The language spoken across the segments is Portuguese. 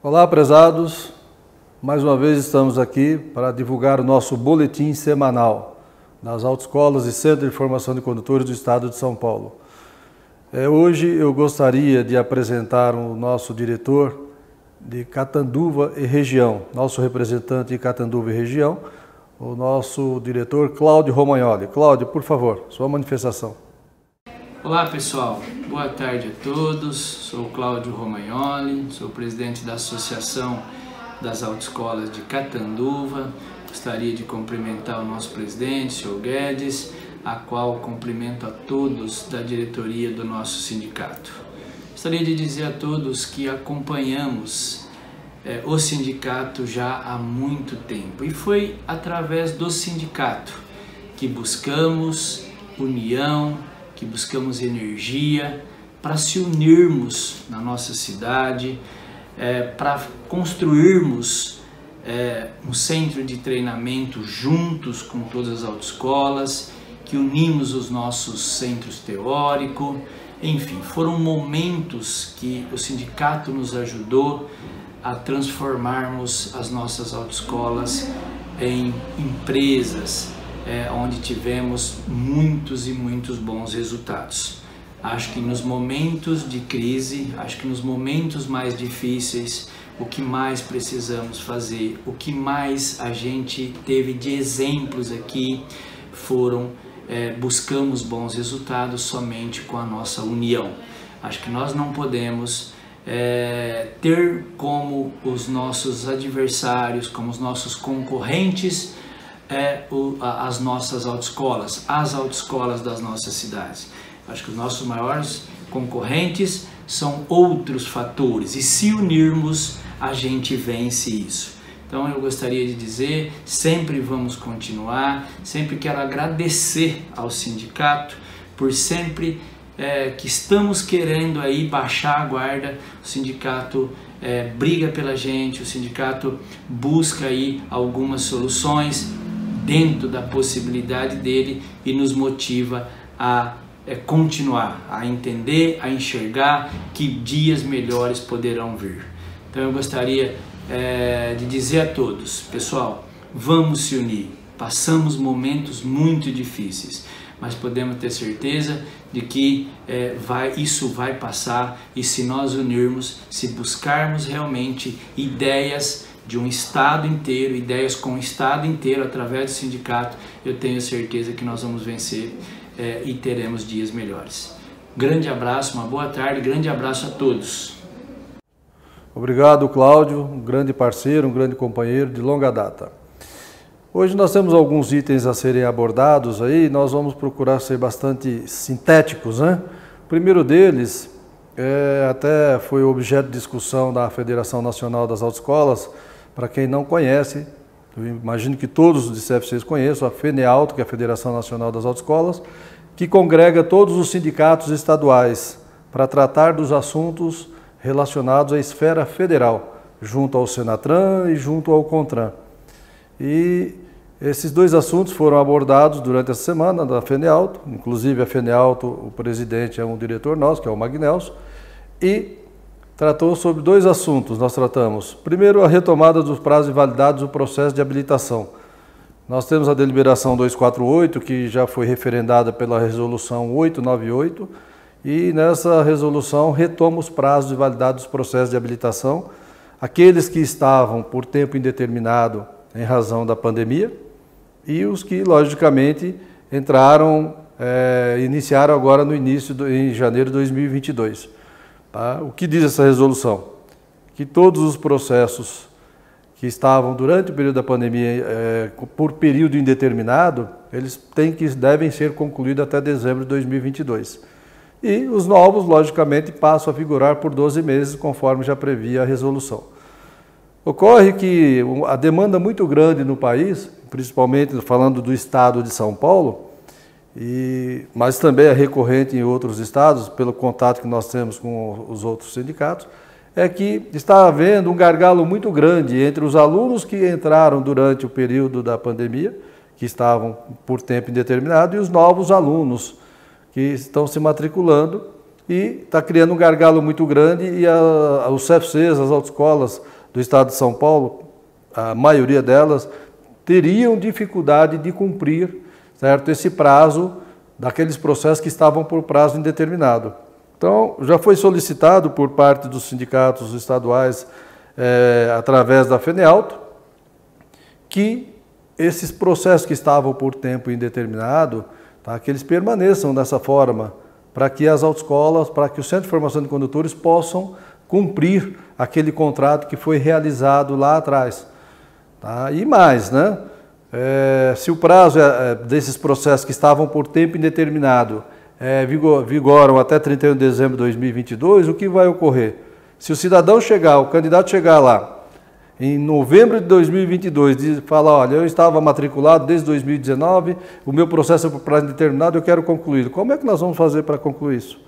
Olá, prezados. Mais uma vez estamos aqui para divulgar o nosso boletim semanal das autoescolas e Centro de Formação de Condutores do Estado de São Paulo. Hoje eu gostaria de apresentar o nosso diretor de Catanduva e região, nosso representante de Catanduva e região, o nosso diretor Cláudio Romagnoli. Cláudio, por favor, sua manifestação. Olá pessoal, boa tarde a todos, sou o Cláudio Romagnoli, sou presidente da Associação das Autoescolas de Catanduva. Gostaria de cumprimentar o nosso presidente, o Sr. Guedes, a qual cumprimento a todos da diretoria do nosso sindicato. Gostaria de dizer a todos que acompanhamos o sindicato já há muito tempo e foi através do sindicato que buscamos união, que buscamos energia para se unirmos na nossa cidade, para construirmos um centro de treinamento juntos com todas as autoescolas, que unimos os nossos centros teóricos. Enfim, foram momentos que o sindicato nos ajudou a transformarmos as nossas autoescolas em empresas, onde tivemos muitos e muitos bons resultados. Acho que nos momentos de crise, acho que nos momentos mais difíceis, o que mais precisamos fazer, o que mais a gente teve de exemplos aqui foram buscamos bons resultados somente com a nossa união. Acho que nós não podemos ter como os nossos adversários, como os nossos concorrentes, as nossas autoescolas, as autoescolas das nossas cidades. Acho que os nossos maiores concorrentes são outros fatores e se unirmos a gente vence isso. Então eu gostaria de dizer, sempre vamos continuar, sempre quero agradecer ao sindicato por sempre que estamos querendo aí baixar a guarda. O sindicato briga pela gente, o sindicato busca aí algumas soluções dentro da possibilidade dele e nos motiva a continuar, a entender, a enxergar que dias melhores poderão vir. Então eu gostaria de dizer a todos, pessoal, vamos se unir. Passamos momentos muito difíceis, mas podemos ter certeza de que isso vai passar, e se nós unirmos, se buscarmos realmente ideias de um estado inteiro, ideias com o estado inteiro através do sindicato, eu tenho certeza que nós vamos vencer e teremos dias melhores. Grande abraço, uma boa tarde, grande abraço a todos. Obrigado, Cláudio, um grande parceiro, um grande companheiro de longa data. Hoje nós temos alguns itens a serem abordados aí, nós vamos procurar ser bastante sintéticos, né? O primeiro deles até foi objeto de discussão da Federação Nacional das Autoescolas. Para quem não conhece, eu imagino que todos os CFCs conheçam a FENEAUTO, que é a Federação Nacional das Autoescolas, que congrega todos os sindicatos estaduais para tratar dos assuntos relacionados à esfera federal, junto ao Senatran e junto ao CONTRAN. E esses dois assuntos foram abordados durante essa semana da FENEAUTO, inclusive a FENEAUTO, o presidente é um diretor nosso, que é o Magnelson, e tratou sobre dois assuntos. Nós tratamos, primeiro, a retomada dos prazos de validade do processo de habilitação. Nós temos a deliberação 248, que já foi referendada pela resolução 898, e nessa resolução retoma os prazos de validade dos processos de habilitação, aqueles que estavam por tempo indeterminado em razão da pandemia e os que, logicamente, iniciaram agora no início, em janeiro de 2022. Tá? O que diz essa resolução? Que todos os processos que estavam durante o período da pandemia por período indeterminado, eles devem ser concluídos até dezembro de 2022. E os novos, logicamente, passam a vigorar por 12 meses, conforme já previa a resolução. Ocorre que a demanda muito grande no país, principalmente falando do estado de São Paulo, mas também é recorrente em outros estados, pelo contato que nós temos com os outros sindicatos, é que está havendo um gargalo muito grande entre os alunos que entraram durante o período da pandemia, que estavam por tempo indeterminado, e os novos alunos que estão se matriculando e está criando um gargalo muito grande e os CFCs, as autoescolas do estado de São Paulo, a maioria delas, teriam dificuldade de cumprir, certo, esse prazo daqueles processos que estavam por prazo indeterminado. Então, já foi solicitado por parte dos sindicatos estaduais, através da FENEALTO, que esses processos que estavam por tempo indeterminado, tá, que eles permaneçam dessa forma, para que as autoescolas, para que o Centro de Formação de Condutores possam cumprir aquele contrato que foi realizado lá atrás. Tá? E mais, né? Se o prazo desses processos que estavam por tempo indeterminado vigoram até 31 de dezembro de 2022, o que vai ocorrer? Se o cidadão chegar, o candidato chegar lá, em novembro de 2022, e falar, olha, eu estava matriculado desde 2019, o meu processo é por prazo indeterminado, eu quero concluí-lo. Como é que nós vamos fazer para concluir isso?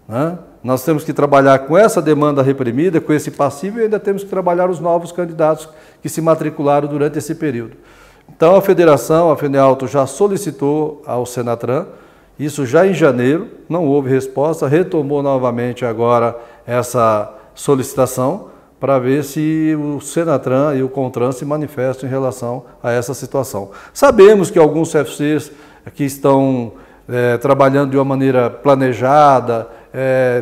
Né? Nós temos que trabalhar com essa demanda reprimida, com esse passivo, e ainda temos que trabalhar os novos candidatos que se matricularam durante esse período. Então, a federação, a FENEALTO, já solicitou ao Senatran, isso já em janeiro, não houve resposta, retomou novamente agora essa solicitação para ver se o Senatran e o CONTRAN se manifestam em relação a essa situação. Sabemos que alguns CFCs que estão trabalhando de uma maneira planejada,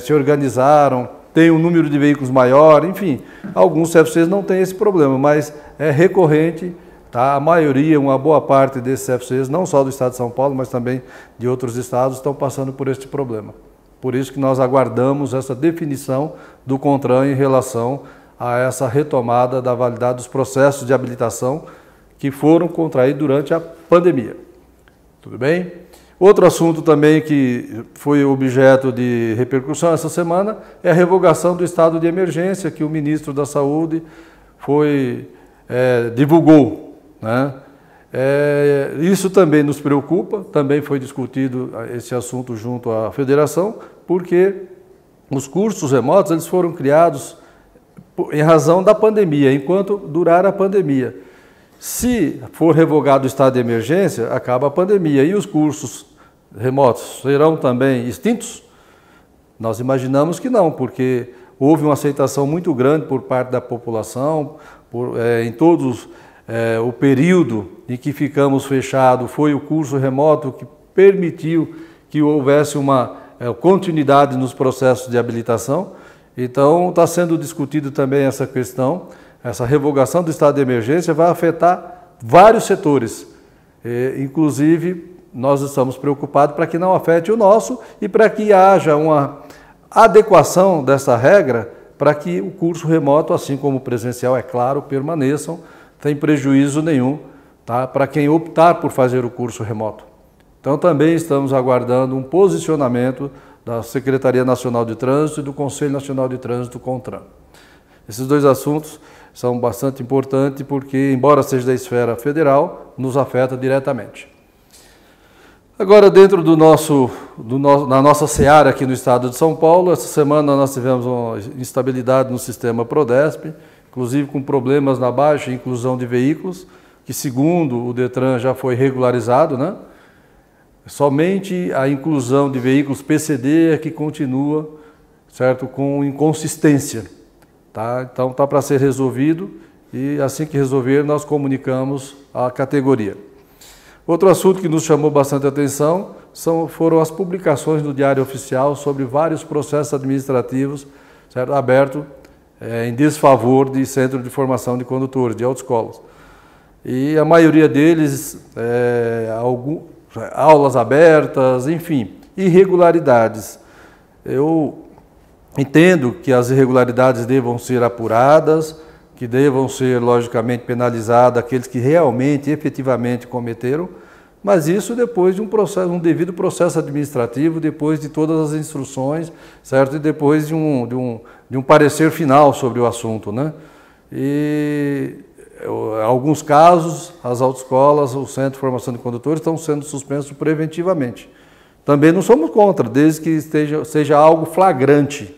se organizaram, têm um número de veículos maior, enfim, alguns CFCs não têm esse problema, mas é recorrente. Tá? A maioria, uma boa parte desses CFCs, não só do estado de São Paulo, mas também de outros estados, estão passando por este problema. Por isso que nós aguardamos essa definição do CONTRAN em relação a essa retomada da validade dos processos de habilitação que foram contraídos durante a pandemia. Tudo bem? Outro assunto também que foi objeto de repercussão essa semana é a revogação do estado de emergência que o ministro da Saúde divulgou. Né? Isso também nos preocupa, também foi discutido esse assunto junto à federação, porque os cursos remotos eles foram criados em razão da pandemia, enquanto durar a pandemia. Se for revogado o estado de emergência, acaba a pandemia e os cursos remotos serão também extintos? Nós imaginamos que não, porque houve uma aceitação muito grande por parte da população, em todos o período em que ficamos fechados, foi o curso remoto que permitiu que houvesse uma continuidade nos processos de habilitação. Então, está sendo discutido também essa questão, essa revogação do estado de emergência vai afetar vários setores. Inclusive, nós estamos preocupados para que não afete o nosso e para que haja uma adequação dessa regra para que o curso remoto, assim como o presencial, é claro, permaneçam, sem prejuízo nenhum, tá? Para quem optar por fazer o curso remoto. Então, também estamos aguardando um posicionamento da Secretaria Nacional de Trânsito e do Conselho Nacional de Trânsito, CONTRAN. Esses dois assuntos são bastante importantes porque, embora seja da esfera federal, nos afeta diretamente. Agora, dentro na nossa seara aqui no estado de São Paulo, essa semana nós tivemos uma instabilidade no sistema Prodesp, inclusive com problemas na baixa inclusão de veículos, que segundo o Detran já foi regularizado, né? Somente a inclusão de veículos PCD é que continua, certo, com inconsistência. Tá? Então está para ser resolvido e assim que resolver nós comunicamos à categoria. Outro assunto que nos chamou bastante atenção foram as publicações no Diário Oficial sobre vários processos administrativos, certo, abertos em desfavor de Centro de Formação de Condutores, de autoescolas. E a maioria deles, aulas abertas, enfim, irregularidades. Eu entendo que as irregularidades devam ser apuradas, que devam ser, logicamente, penalizados aqueles que realmente, efetivamente cometeram, mas isso depois de um devido processo administrativo, depois de todas as instruções, certo? E depois de um parecer final sobre o assunto, né? E em alguns casos, as autoescolas, o Centro de Formação de Condutores estão sendo suspensos preventivamente. Também não somos contra, desde que seja algo flagrante,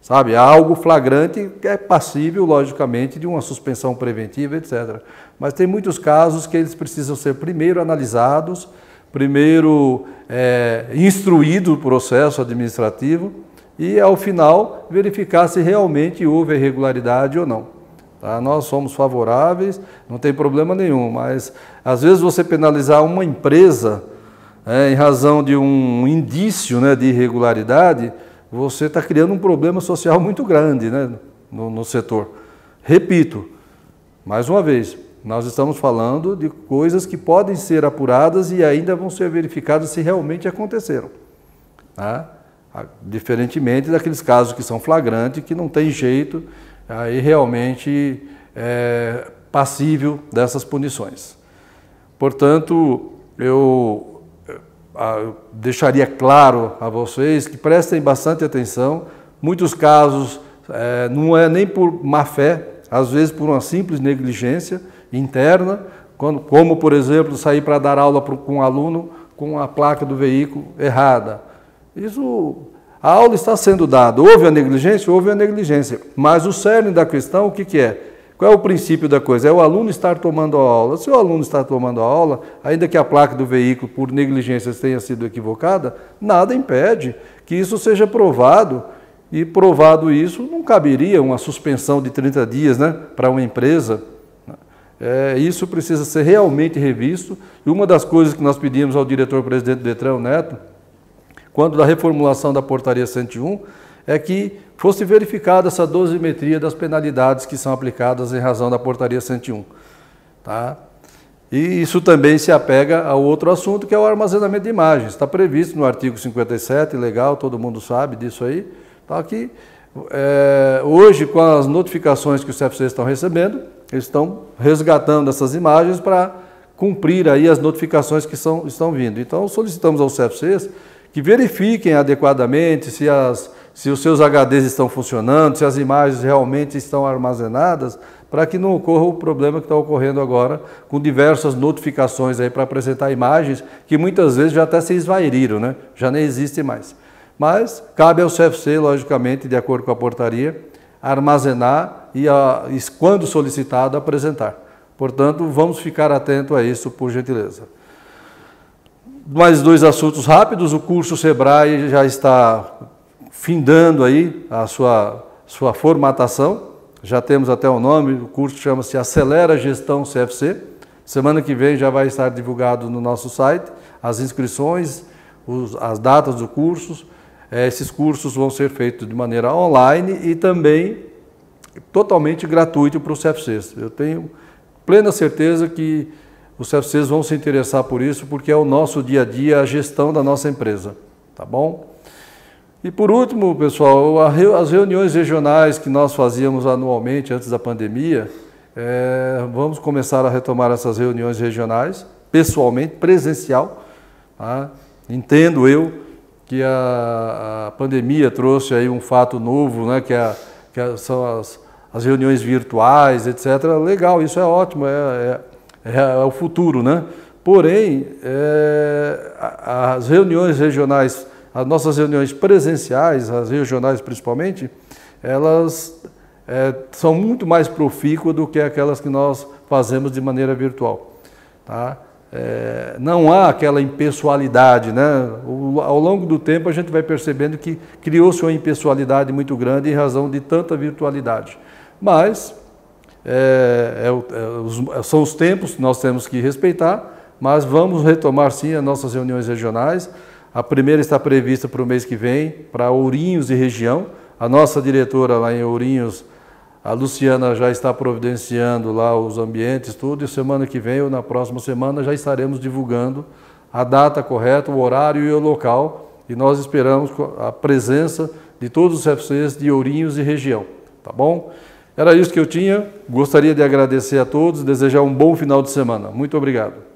sabe? Algo flagrante que é passível, logicamente, de uma suspensão preventiva, etc. Mas tem muitos casos que eles precisam ser primeiro analisados, primeiro instruído o processo administrativo e, ao final, verificar se realmente houve irregularidade ou não. Tá? Nós somos favoráveis, não tem problema nenhum, mas às vezes você penalizar uma empresa em razão de um indício, né, de irregularidade, você está criando um problema social muito grande, né, no setor. Repito, mais uma vez, nós estamos falando de coisas que podem ser apuradas e ainda vão ser verificadas se realmente aconteceram. Tá? Diferentemente daqueles casos que são flagrantes, que não tem jeito, aí realmente é passível dessas punições. Portanto, eu deixaria claro a vocês que prestem bastante atenção. Muitos casos não é nem por má fé, às vezes por uma simples negligência interna, como, por exemplo, sair para dar aula com um aluno com a placa do veículo errada. A aula está sendo dada. Houve a negligência? Houve a negligência. Mas o cerne da questão, o que é? Qual é o princípio da coisa? É o aluno estar tomando a aula. Se o aluno está tomando a aula, ainda que a placa do veículo, por negligência, tenha sido equivocada, nada impede que isso seja provado. E provado isso, não caberia uma suspensão de 30 dias, né, para uma empresa. Isso precisa ser realmente revisto. E uma das coisas que nós pedimos ao diretor-presidente do Detran, o Neto, quando da reformulação da portaria 101, é que fosse verificada essa dosimetria das penalidades que são aplicadas em razão da portaria 101. Tá? E isso também se apega a outro assunto, que é o armazenamento de imagens. Está previsto no artigo 57, legal, todo mundo sabe disso aí. Tá? Que, hoje, com as notificações que os CFCs estão recebendo, eles estão resgatando essas imagens para cumprir aí as notificações que estão vindo. Então, solicitamos aos CFCs que verifiquem adequadamente se os seus HDs estão funcionando, se as imagens realmente estão armazenadas, para que não ocorra o problema que está ocorrendo agora, com diversas notificações aí para apresentar imagens que muitas vezes já até se esvairiram, né? Já nem existem mais. Mas cabe ao CFC, logicamente, de acordo com a portaria, armazenar e, quando solicitado, apresentar. Portanto, vamos ficar atento a isso, por gentileza. Mais dois assuntos rápidos. O curso Sebrae já está findando aí a sua formatação. Já temos até o nome, o curso chama-se Acelera Gestão CFC. Semana que vem já vai estar divulgado no nosso site as inscrições, as datas dos cursos. Esses cursos vão ser feitos de maneira online e também totalmente gratuito para os CFCs. Eu tenho plena certeza que os CFCs vão se interessar por isso, porque é o nosso dia a dia, a gestão da nossa empresa, tá bom? E por último, pessoal, as reuniões regionais que nós fazíamos anualmente antes da pandemia, vamos começar a retomar essas reuniões regionais, pessoalmente, presencial. Tá? Entendo eu que a pandemia trouxe aí um fato novo, né, que são as reuniões virtuais, etc. Legal, isso é ótimo, é o futuro, né? Porém, as reuniões regionais, as nossas reuniões presenciais, as regionais principalmente, elas são muito mais profícuas do que aquelas que nós fazemos de maneira virtual. Tá? Não há aquela impessoalidade, né? Ao longo do tempo a gente vai percebendo que criou-se uma impessoalidade muito grande em razão de tanta virtualidade. Mas são os tempos que nós temos que respeitar, mas vamos retomar sim as nossas reuniões regionais. A primeira está prevista para o mês que vem, para Ourinhos e região. A nossa diretora lá em Ourinhos, a Luciana, já está providenciando lá os ambientes, tudo, e semana que vem ou na próxima semana já estaremos divulgando a data correta, o horário e o local, e nós esperamos a presença de todos os CFCs de Ourinhos e região, tá bom? Era isso que eu tinha, gostaria de agradecer a todos, desejar um bom final de semana. Muito obrigado.